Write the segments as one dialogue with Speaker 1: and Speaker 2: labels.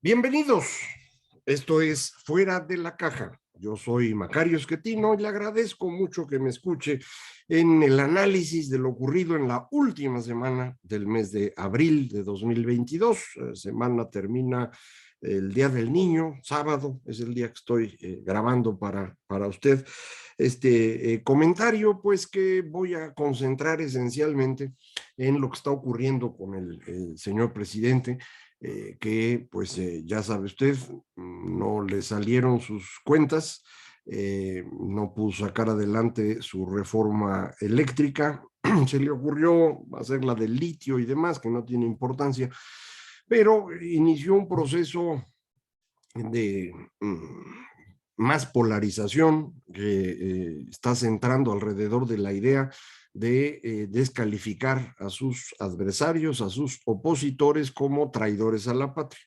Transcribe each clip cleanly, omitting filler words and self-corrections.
Speaker 1: Bienvenidos. Esto es Fuera de la Caja. Yo soy Macario Schettino y le agradezco mucho que me escuche en el análisis de lo ocurrido en la última semana del mes de abril de 2022. Semana termina el Día del Niño, sábado, es el día que estoy grabando para usted este comentario, pues que voy a concentrar esencialmente en lo que está ocurriendo con el señor presidente, que pues ya sabe usted, no le salieron sus cuentas, no pudo sacar adelante su reforma eléctrica, se le ocurrió hacer la del litio y demás, que no tiene importancia, pero inició un proceso de más polarización que está centrando alrededor de la idea de descalificar a sus adversarios, a sus opositores como traidores a la patria.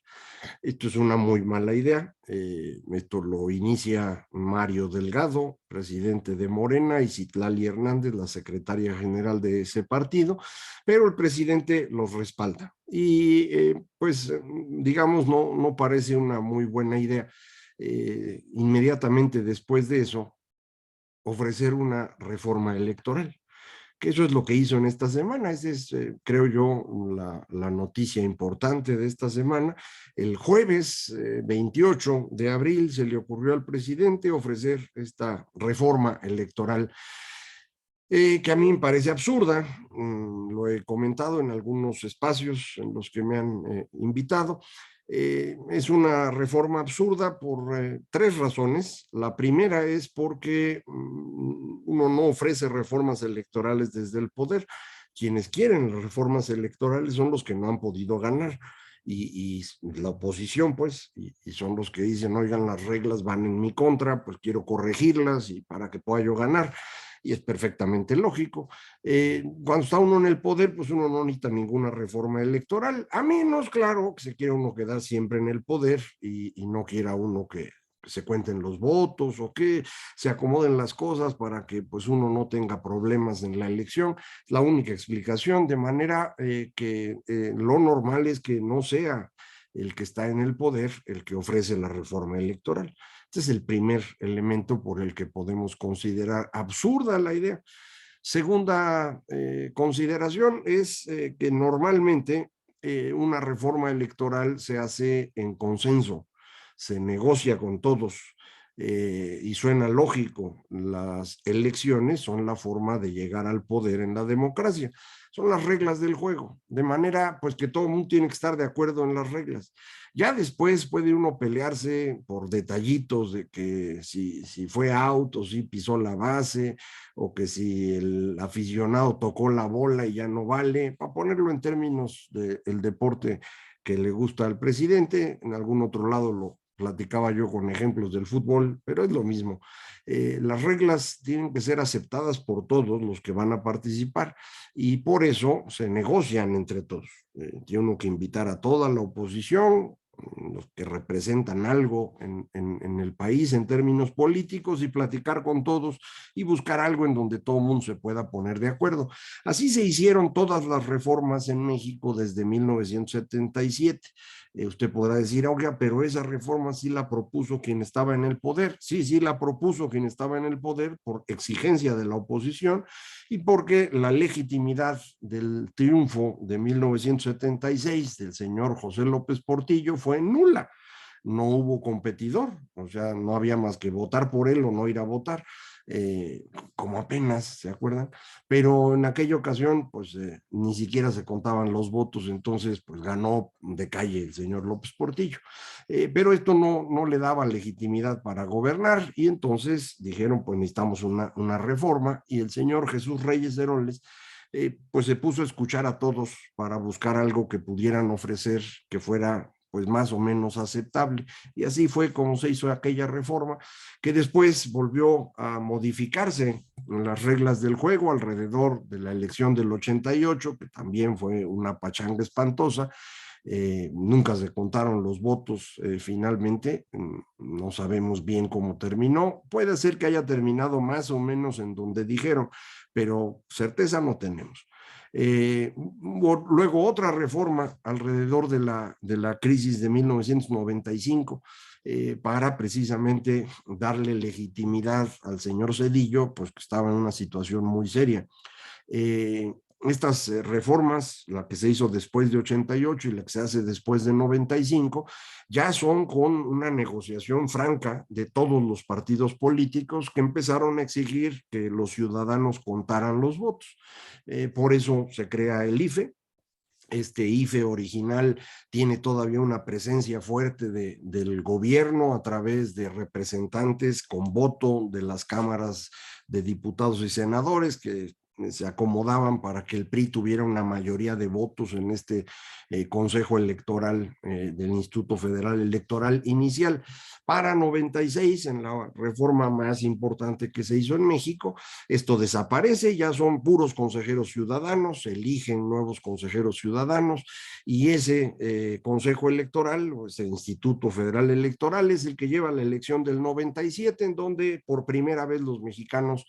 Speaker 1: Esto es una muy mala idea. Esto lo inicia Mario Delgado, presidente de Morena, y Citlali Hernández, la secretaria general de ese partido, pero el presidente los respalda. Y pues, digamos, no parece una muy buena idea. Inmediatamente después de eso, ofrecer una reforma electoral, que eso es lo que hizo en esta semana. Esa es, creo yo, la noticia importante de esta semana. El jueves 28 de abril se le ocurrió al presidente ofrecer esta reforma electoral, que a mí me parece absurda. Lo he comentado en algunos espacios en los que me han invitado. Es una reforma absurda por tres razones. La primera es porque uno no ofrece reformas electorales desde el poder. Quienes quieren las reformas electorales son los que no han podido ganar. Y la oposición, pues, y son los que dicen, oigan, las reglas van en mi contra, pues quiero corregirlas y para que pueda yo ganar, y es perfectamente lógico. Cuando está uno en el poder, pues uno no necesita ninguna reforma electoral, a menos, claro, que se quiera uno quedar siempre en el poder y no quiera uno que se cuenten los votos o que se acomoden las cosas para que pues uno no tenga problemas en la elección. Es la única explicación, de manera que lo normal es que no sea el que está en el poder el que ofrece la reforma electoral. Este es el primer elemento por el que podemos considerar absurda la idea. Segunda consideración es que normalmente una reforma electoral se hace en consenso, se negocia con todos, y suena lógico. Las elecciones son la forma de llegar al poder en la democracia, son las reglas del juego, de manera pues que todo el mundo tiene que estar de acuerdo en las reglas. Ya después puede uno pelearse por detallitos de que si fue out o si pisó la base, o que si el aficionado tocó la bola y ya no vale, para ponerlo en términos del deporte que le gusta al presidente. En algún otro lado lo platicaba yo con ejemplos del fútbol, pero es lo mismo. Las reglas tienen que ser aceptadas por todos los que van a participar y por eso se negocian entre todos. Tiene uno que invitar a toda la oposición, los que representan algo en el país en términos políticos, y platicar con todos y buscar algo en donde todo el mundo se pueda poner de acuerdo. Así se hicieron todas las reformas en México desde 1977. Usted podrá decir, oiga, pero esa reforma sí la propuso quien estaba en el poder. Sí, sí la propuso quien estaba en el poder por exigencia de la oposición y porque la legitimidad del triunfo de 1976 del señor José López Portillo fue nula. No hubo competidor, o sea, no había más que votar por él o no ir a votar, como apenas, ¿se acuerdan? Pero en aquella ocasión, pues ni siquiera se contaban los votos, entonces pues ganó de calle el señor López Portillo. Pero esto no le daba legitimidad para gobernar y entonces dijeron, pues necesitamos una reforma, y el señor Jesús Reyes Heroles pues se puso a escuchar a todos para buscar algo que pudieran ofrecer que fuera pues más o menos aceptable. Y así fue como se hizo aquella reforma, que después volvió a modificarse en las reglas del juego alrededor de la elección del 88, que también fue una pachanga espantosa. Nunca se contaron los votos finalmente, no sabemos bien cómo terminó. Puede ser que haya terminado más o menos en donde dijeron, pero certeza no tenemos. Luego otra reforma alrededor de la crisis de 1995 para precisamente darle legitimidad al señor Zedillo, pues que estaba en una situación muy seria. Eh, estas reformas, la que se hizo después de 88 y la que se hace después de 95, ya son con una negociación franca de todos los partidos políticos que empezaron a exigir que los ciudadanos contaran los votos. Por eso se crea el IFE. Este IFE original tiene todavía una presencia fuerte del gobierno a través de representantes con voto de las cámaras de diputados y senadores que se acomodaban para que el PRI tuviera una mayoría de votos en este Consejo Electoral del Instituto Federal Electoral inicial. Para 96, en la reforma más importante que se hizo en México, esto desaparece, ya son puros consejeros ciudadanos, se eligen nuevos consejeros ciudadanos y ese Consejo Electoral o ese Instituto Federal Electoral es el que lleva la elección del 97, en donde por primera vez los mexicanos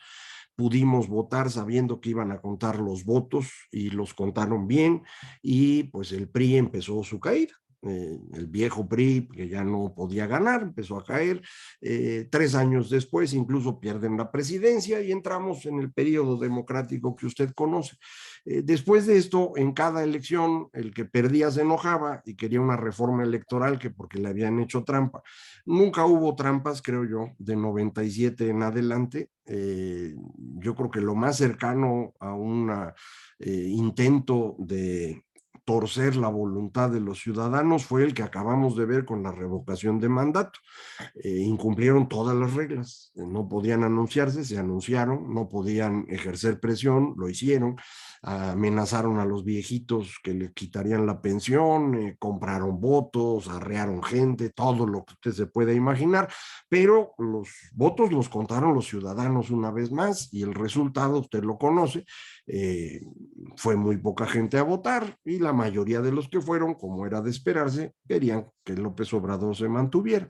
Speaker 1: pudimos votar sabiendo que iban a contar los votos y los contaron bien y pues el PRI empezó su caída. El viejo PRI, que ya no podía ganar, empezó a caer. 3 años después incluso pierden la presidencia y entramos en el periodo democrático que usted conoce. Después de esto, en cada elección, el que perdía se enojaba y quería una reforma electoral que porque le habían hecho trampa. Nunca hubo trampas, creo yo, de 97 en adelante. Yo creo que lo más cercano a un intento de torcer la voluntad de los ciudadanos fue el que acabamos de ver con la revocación de mandato. Incumplieron todas las reglas, no podían anunciarse, se anunciaron, no podían ejercer presión, lo hicieron, amenazaron a los viejitos que le quitarían la pensión, compraron votos, arrearon gente, todo lo que usted se puede imaginar, pero los votos los contaron los ciudadanos una vez más y el resultado usted lo conoce. eh, Fue muy poca gente a votar y la mayoría de los que fueron, como era de esperarse, querían que López Obrador se mantuviera.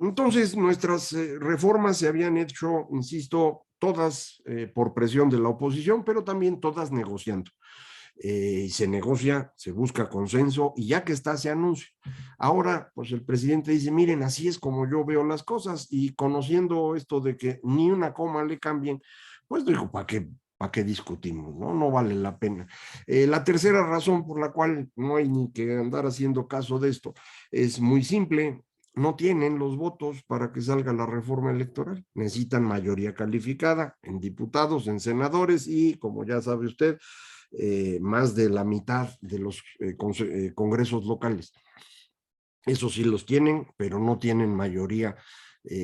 Speaker 1: Entonces, nuestras reformas se habían hecho, insisto, todas por presión de la oposición, pero también todas negociando. Se negocia, se busca consenso y ya que está, se anuncia. Ahora, pues el presidente dice, miren, así es como yo veo las cosas y conociendo esto de que ni una coma le cambien, pues dijo, ¿para qué discutimos? ¿No? No vale la pena. La tercera razón por la cual no hay ni que andar haciendo caso de esto es muy simple. No tienen los votos para que salga la reforma electoral. Necesitan mayoría calificada en diputados, en senadores y, como ya sabe usted, más de la mitad de los congresos locales. Eso sí los tienen, pero no tienen mayoría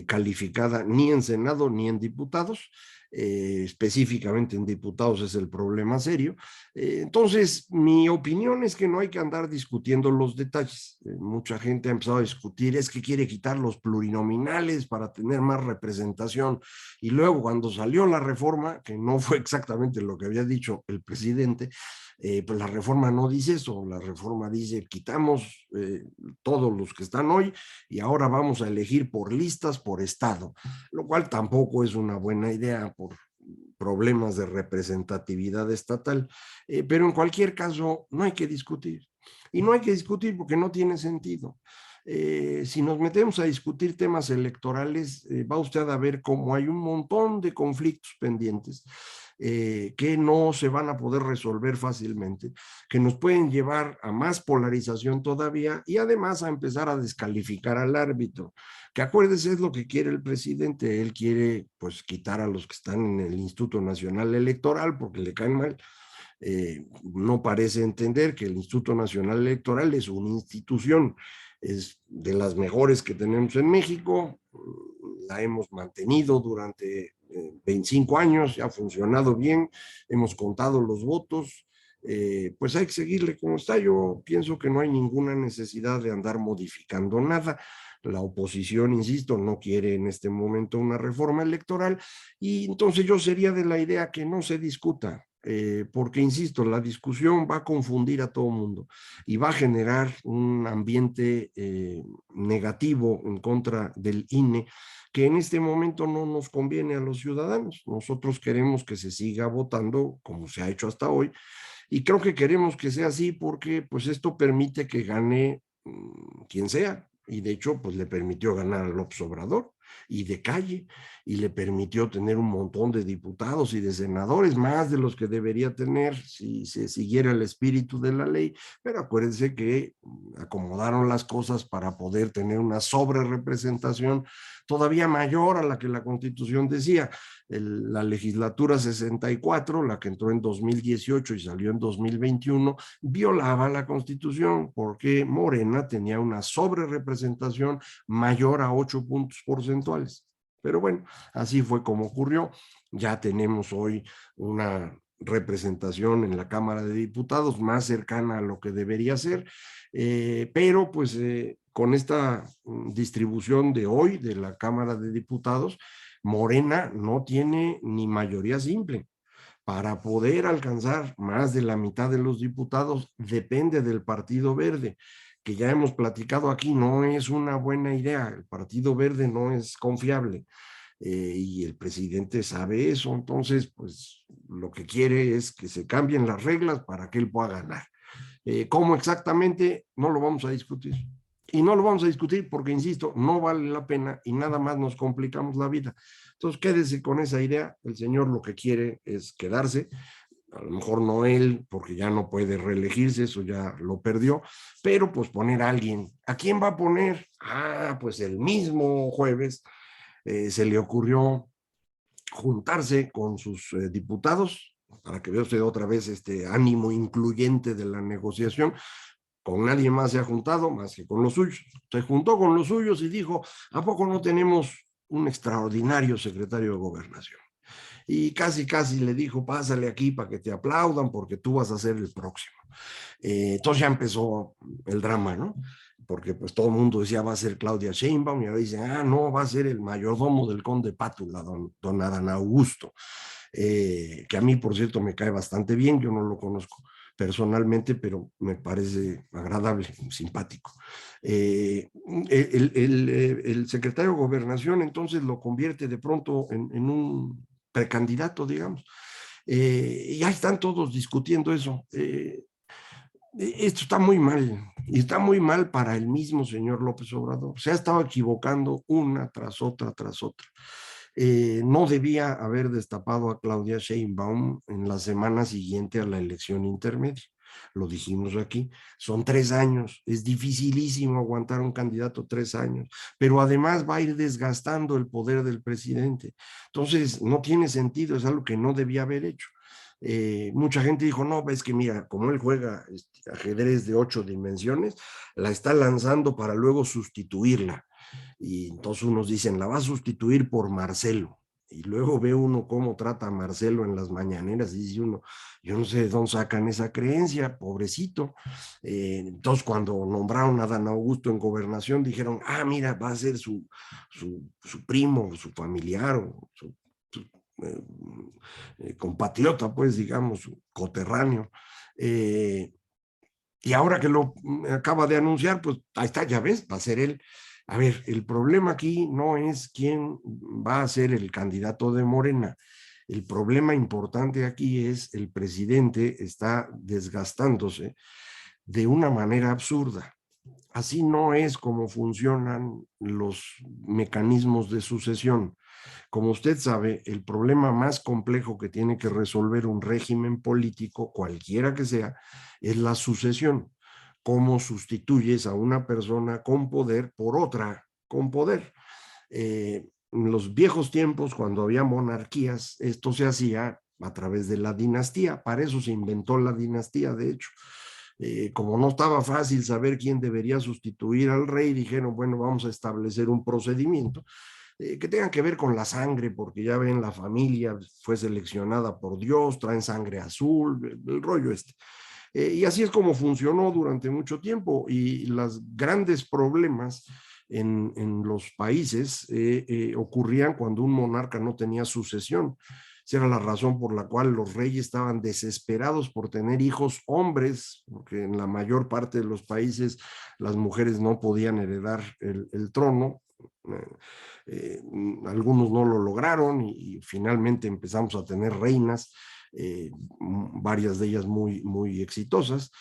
Speaker 1: calificada ni en Senado ni en diputados. Específicamente en diputados es el problema serio. Entonces, mi opinión es que no hay que andar discutiendo los detalles. Mucha gente ha empezado a discutir, es que quiere quitar los plurinominales para tener más representación. Y luego, cuando salió la reforma, que no fue exactamente lo que había dicho el presidente, pues la reforma no dice eso, la reforma dice quitamos todos los que están hoy y ahora vamos a elegir por listas por estado, lo cual tampoco es una buena idea por problemas de representatividad estatal, pero en cualquier caso no hay que discutir. Y no hay que discutir porque no tiene sentido. Si nos metemos a discutir temas electorales, va usted a ver cómo hay un montón de conflictos pendientes que no se van a poder resolver fácilmente, que nos pueden llevar a más polarización todavía y además a empezar a descalificar al árbitro, que acuérdese es lo que quiere el presidente, él quiere pues quitar a los que están en el Instituto Nacional Electoral porque le caen mal. No parece entender que el Instituto Nacional Electoral es una institución, es de las mejores que tenemos en México, la hemos mantenido durante 25 años, ha funcionado bien, hemos contado los votos, pues hay que seguirle como está. Yo pienso que no hay ninguna necesidad de andar modificando nada. La oposición, insisto, no quiere en este momento una reforma electoral y entonces yo sería de la idea que no se discuta, porque, insisto, la discusión va a confundir a todo el mundo y va a generar un ambiente negativo en contra del INE que en este momento no nos conviene a los ciudadanos. Nosotros queremos que se siga votando como se ha hecho hasta hoy, y creo que queremos que sea así porque pues esto permite que gane quien sea, y de hecho pues le permitió ganar a López Obrador y de calle, y le permitió tener un montón de diputados y de senadores, más de los que debería tener si se siguiera el espíritu de la ley, pero acuérdense que acomodaron las cosas para poder tener una sobrerepresentación todavía mayor a la que la Constitución decía. La legislatura 64, la que entró en 2018 y salió en 2021, violaba la Constitución porque Morena tenía una sobrerepresentación mayor a 8 puntos porcentuales. Pero bueno, así fue como ocurrió. Ya tenemos hoy una representación en la Cámara de Diputados más cercana a lo que debería ser, pero pues con esta distribución de hoy de la Cámara de Diputados, Morena no tiene ni mayoría simple. Para poder alcanzar más de la mitad de los diputados depende del Partido Verde, que ya hemos platicado aquí, no es una buena idea. El Partido Verde no es confiable, y el presidente sabe eso. Entonces, pues lo que quiere es que se cambien las reglas para que él pueda ganar. ¿Cómo exactamente? No lo vamos a discutir. Y no lo vamos a discutir porque, insisto, no vale la pena y nada más nos complicamos la vida. Entonces, quédese con esa idea. El señor lo que quiere es quedarse. A lo mejor no él, porque ya no puede reelegirse, eso ya lo perdió, pero pues poner a alguien. ¿A quién va a poner? Ah, pues el mismo jueves se le ocurrió juntarse con sus diputados, para que vea usted otra vez este ánimo incluyente de la negociación. Con nadie más se ha juntado más que con los suyos. Se juntó con los suyos y dijo, ¿a poco no tenemos un extraordinario secretario de Gobernación? Y casi, casi le dijo, pásale aquí para que te aplaudan porque tú vas a ser el próximo. Entonces ya empezó el drama, ¿no? Porque pues todo el mundo decía va a ser Claudia Sheinbaum, y ahora dicen, ah, no, va a ser el mayordomo del conde Pátula, don Adán Augusto, que a mí, por cierto, me cae bastante bien. Yo no lo conozco personalmente, pero me parece agradable, simpático. El secretario de Gobernación entonces lo convierte de pronto en un precandidato, digamos, y ya están todos discutiendo eso. Esto está muy mal, y está muy mal para el mismo señor López Obrador. Se ha estado equivocando una tras otra, tras otra. No debía haber destapado a Claudia Sheinbaum en la semana siguiente a la elección intermedia. Lo dijimos aquí, son 3 años, es dificilísimo aguantar un candidato 3 años, pero además va a ir desgastando el poder del presidente. Entonces, no tiene sentido, es algo que no debía haber hecho. Mucha gente dijo, no, es que mira, como él juega ajedrez de 8 dimensiones, la está lanzando para luego sustituirla. Y entonces unos dicen, la va a sustituir por Marcelo. Y luego ve uno cómo trata a Marcelo en las mañaneras y dice uno, yo no sé de dónde sacan esa creencia, pobrecito. Entonces cuando nombraron a Dan Augusto en gobernación, dijeron, ah, mira, va a ser su primo, su familiar, o su eh, compatriota, pues digamos, coterráneo. Eh, y ahora que lo acaba de anunciar, pues ahí está, ya ves, va a ser él. A ver, el problema aquí no es quién va a ser el candidato de Morena. El problema importante aquí es el presidente está desgastándose de una manera absurda. Así no es como funcionan los mecanismos de sucesión. Como usted sabe, el problema más complejo que tiene que resolver un régimen político, cualquiera que sea, es la sucesión. ¿Cómo sustituyes a una persona con poder por otra con poder? En los viejos tiempos, cuando había monarquías, esto se hacía a través de la dinastía. Para eso se inventó la dinastía, de hecho. Como no estaba fácil saber quién debería sustituir al rey, dijeron, bueno, vamos a establecer un procedimiento que tengan que ver con la sangre, porque ya ven, la familia fue seleccionada por Dios, traen sangre azul, el rollo este. Y así es como funcionó durante mucho tiempo, y los grandes problemas en los países ocurrían cuando un monarca no tenía sucesión. Esa era la razón por la cual los reyes estaban desesperados por tener hijos hombres, porque en la mayor parte de los países las mujeres no podían heredar el trono, Algunos no lo lograron y finalmente empezamos a tener reinas, varias de ellas muy exitosas,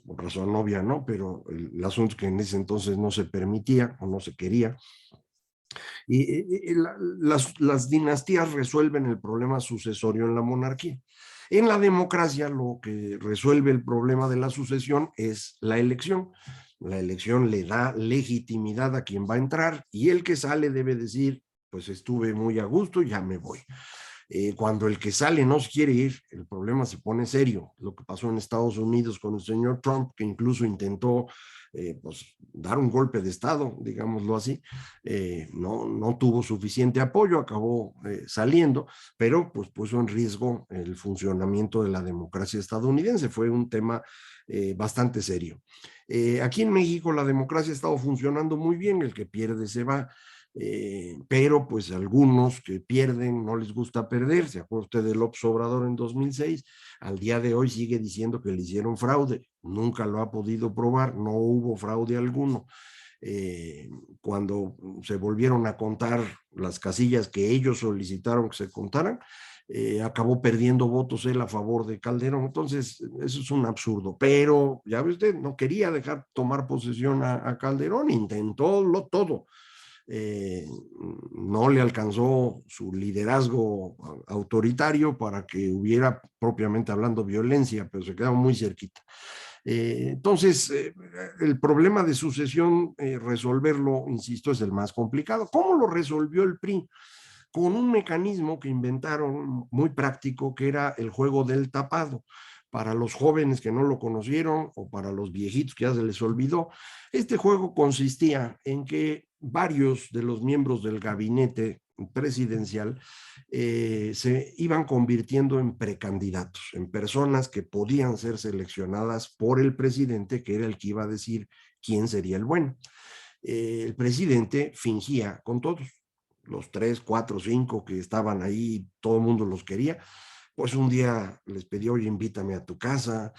Speaker 1: por razón obvia, ¿no? Pero el asunto es que en ese entonces no se permitía o no se quería. Las dinastías resuelven el problema sucesorio en la monarquía. En la democracia lo que resuelve el problema de la sucesión es la elección. La elección le da legitimidad a quien va a entrar y el que sale debe decir, pues estuve muy a gusto, ya me voy. Cuando el que sale no se quiere ir, el problema se pone serio. Lo que pasó en Estados Unidos con el señor Trump, que incluso intentó pues, dar un golpe de Estado, digámoslo así, no tuvo suficiente apoyo, acabó saliendo, pero pues puso en riesgo el funcionamiento de la democracia estadounidense. Fue un tema bastante serio. Aquí en México la democracia ha estado funcionando muy bien, el que pierde se va. Pero pues algunos que pierden no les gusta perder. ¿Se acuerda usted de López Obrador en 2006? Al día de hoy sigue diciendo que le hicieron fraude, nunca lo ha podido probar, no hubo fraude alguno. Cuando se volvieron a contar las casillas que ellos solicitaron que se contaran, acabó perdiendo votos él a favor de Calderón. Entonces, eso es un absurdo. Pero, ya ve usted, no quería dejar tomar posesión a Calderón, intentó todo. Eh, no le alcanzó su liderazgo autoritario para que hubiera, propiamente hablando, violencia, pero se quedaba muy cerquita. Entonces, el problema de sucesión, resolverlo, insisto, es el más complicado. ¿Cómo lo resolvió el PRI? Con un mecanismo que inventaron muy práctico, que era el juego del tapado. Para los jóvenes que no lo conocieron o para los viejitos que ya se les olvidó, este juego consistía en que varios de los miembros del gabinete presidencial se iban convirtiendo en precandidatos, en personas que podían ser seleccionadas por el presidente, que era el que iba a decir quién sería el bueno. El presidente fingía con todos, los 3, 4, 5 que estaban ahí, todo el mundo los quería. Pues un día les pedía, oye, invítame a tu casa,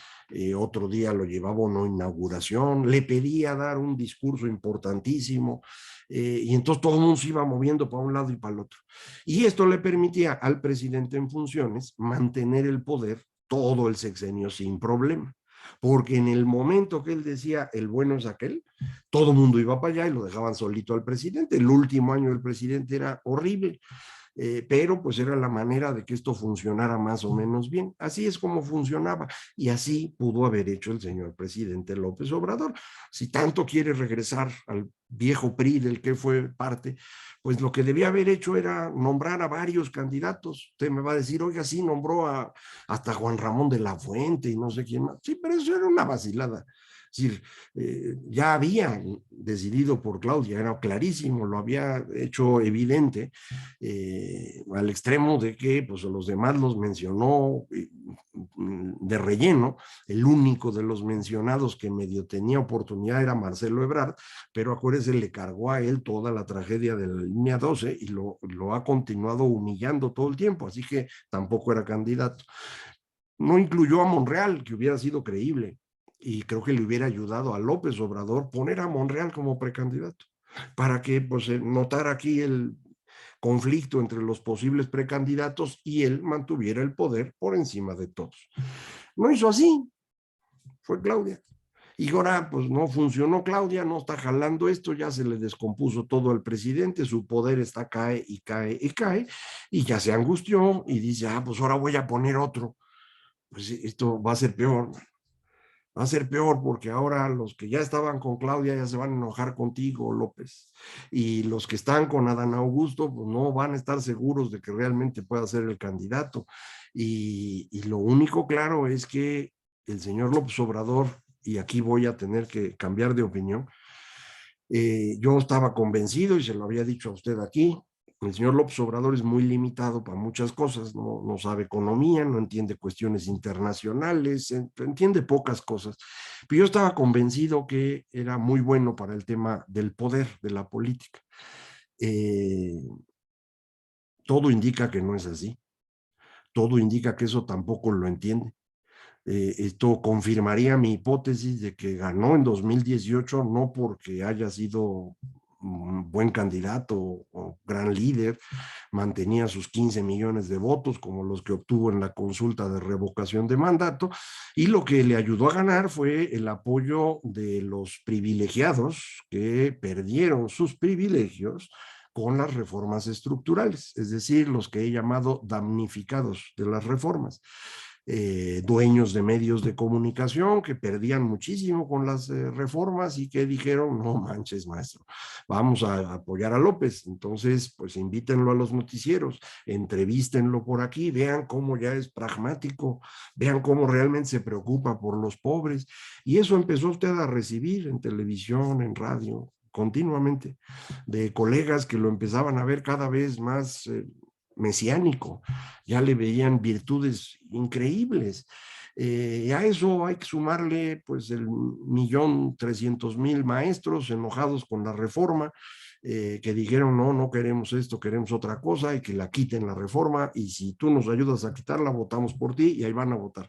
Speaker 1: otro día lo llevaba a una inauguración, le pedía dar un discurso importantísimo, y entonces todo el mundo se iba moviendo para un lado y para el otro. Y esto le permitía al presidente en funciones mantener el poder todo el sexenio sin problema, porque en el momento que él decía el bueno es aquel, todo el mundo iba para allá y lo dejaban solito al presidente. El último año del presidente era horrible, pero pues era la manera de que esto funcionara más o menos bien. Así es como funcionaba y así pudo haber hecho el señor presidente López Obrador. Si tanto quiere regresar al viejo PRI del que fue parte, pues lo que debía haber hecho era nombrar a varios candidatos. Usted me va a decir, oiga, sí, nombró hasta Juan Ramón de la Fuente y no sé quién más. Sí, pero eso era una vacilada. Es decir, ya había decidido por Claudia, era clarísimo, lo había hecho evidente, al extremo de que pues, los demás los mencionó de relleno. El único de los mencionados que medio tenía oportunidad era Marcelo Ebrard, pero acuérdense, le cargó a él toda la tragedia de la línea 12 y lo ha continuado humillando todo el tiempo, así que tampoco era candidato. No incluyó a Monreal, que hubiera sido creíble, y creo que le hubiera ayudado a López Obrador poner a Monreal como precandidato, para que pues, notara aquí el conflicto entre los posibles precandidatos y él mantuviera el poder por encima de todos. No hizo así, fue Claudia. Y ahora, pues no funcionó Claudia, no está jalando esto, ya se le descompuso todo al presidente, su poder está cae y cae y cae, y ya se angustió y dice, pues ahora voy a poner otro. Pues esto va a ser peor, va a ser peor porque ahora los que ya estaban con Claudia ya se van a enojar contigo, López. Y los que están con Adán Augusto, pues no van a estar seguros de que realmente pueda ser el candidato. Y lo único claro es que el señor López Obrador, y aquí voy a tener que cambiar de opinión, yo estaba convencido y se lo había dicho a usted aquí, el señor López Obrador es muy limitado para muchas cosas, no sabe economía, no entiende cuestiones internacionales, entiende pocas cosas, pero yo estaba convencido que era muy bueno para el tema del poder, de la política. Eh, Todo indica que no es así, todo indica que eso tampoco lo entiende. Esto confirmaría mi hipótesis de que ganó en 2018 no porque haya sido un buen candidato o gran líder, mantenía sus 15 millones de votos como los que obtuvo en la consulta de revocación de mandato, y lo que le ayudó a ganar fue el apoyo de los privilegiados que perdieron sus privilegios con las reformas estructurales, es decir, los que he llamado damnificados de las reformas. Dueños de medios de comunicación que perdían muchísimo con las reformas y que dijeron, no manches, maestro, vamos a apoyar a López. Entonces, pues invítenlo a los noticieros, entrevístenlo por aquí, vean cómo ya es pragmático, vean cómo realmente se preocupa por los pobres. Y eso empezó usted a recibir en televisión, en radio, continuamente, de colegas que lo empezaban a ver cada vez más mesiánico, ya le veían virtudes increíbles. A eso hay que sumarle pues el 1.300.000 maestros enojados con la reforma, que dijeron no, no queremos esto, queremos otra cosa y que la quiten la reforma y si tú nos ayudas a quitarla, votamos por ti y ahí van a votar.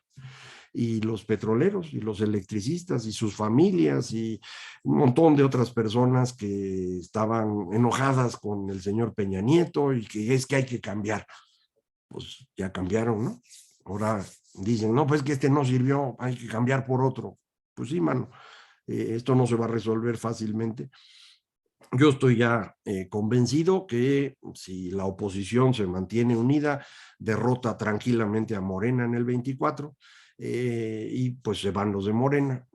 Speaker 1: Y los petroleros y los electricistas y sus familias y un montón de otras personas que estaban enojadas con el señor Peña Nieto y que es que hay que cambiar. Pues ya cambiaron, ¿no? Ahora dicen, no, pues que este no sirvió, hay que cambiar por otro. Pues sí, mano, esto no se va a resolver fácilmente. Yo estoy ya convencido que si la oposición se mantiene unida, derrota tranquilamente a Morena en el 24 y pues se van los de Morena.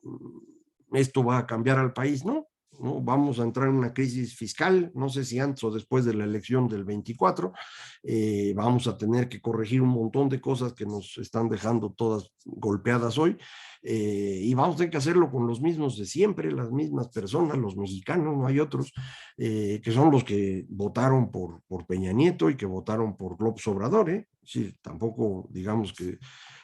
Speaker 1: ¿Esto va a cambiar al país? No, no, vamos a entrar en una crisis fiscal, no sé si antes o después de la elección del 24, vamos a tener que corregir un montón de cosas que nos están dejando todas golpeadas hoy, y vamos a tener que hacerlo con los mismos de siempre, las mismas personas, los mexicanos, no hay otros, que son los que votaron por Peña Nieto y que votaron por López Obrador, ¿eh? Sí, tampoco digamos que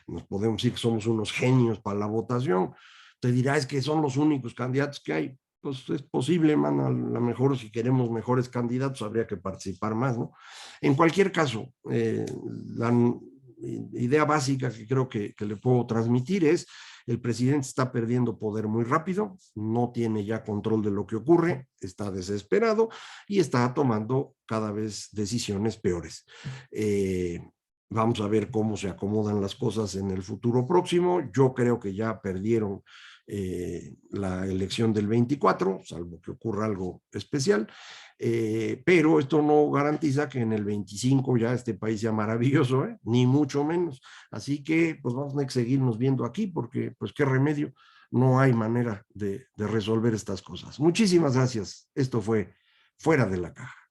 Speaker 1: nos podemos decir que somos unos genios para la votación. Te dirá, es que son los únicos candidatos que hay. Pues es posible, man, a lo mejor si queremos mejores candidatos habría que participar más, ¿no? En cualquier caso, la idea básica que creo que le puedo transmitir es el presidente está perdiendo poder muy rápido, no tiene ya control de lo que ocurre, está desesperado y está tomando cada vez decisiones peores. Vamos a ver cómo se acomodan las cosas en el futuro próximo. Yo creo que ya perdieron la elección del 24, salvo que ocurra algo especial, pero esto no garantiza que en el 25 ya este país sea maravilloso, ni mucho menos. Así que pues vamos a tener que seguirnos viendo aquí porque pues qué remedio, no hay manera de resolver estas cosas. Muchísimas gracias. Esto fue Fuera de la Caja.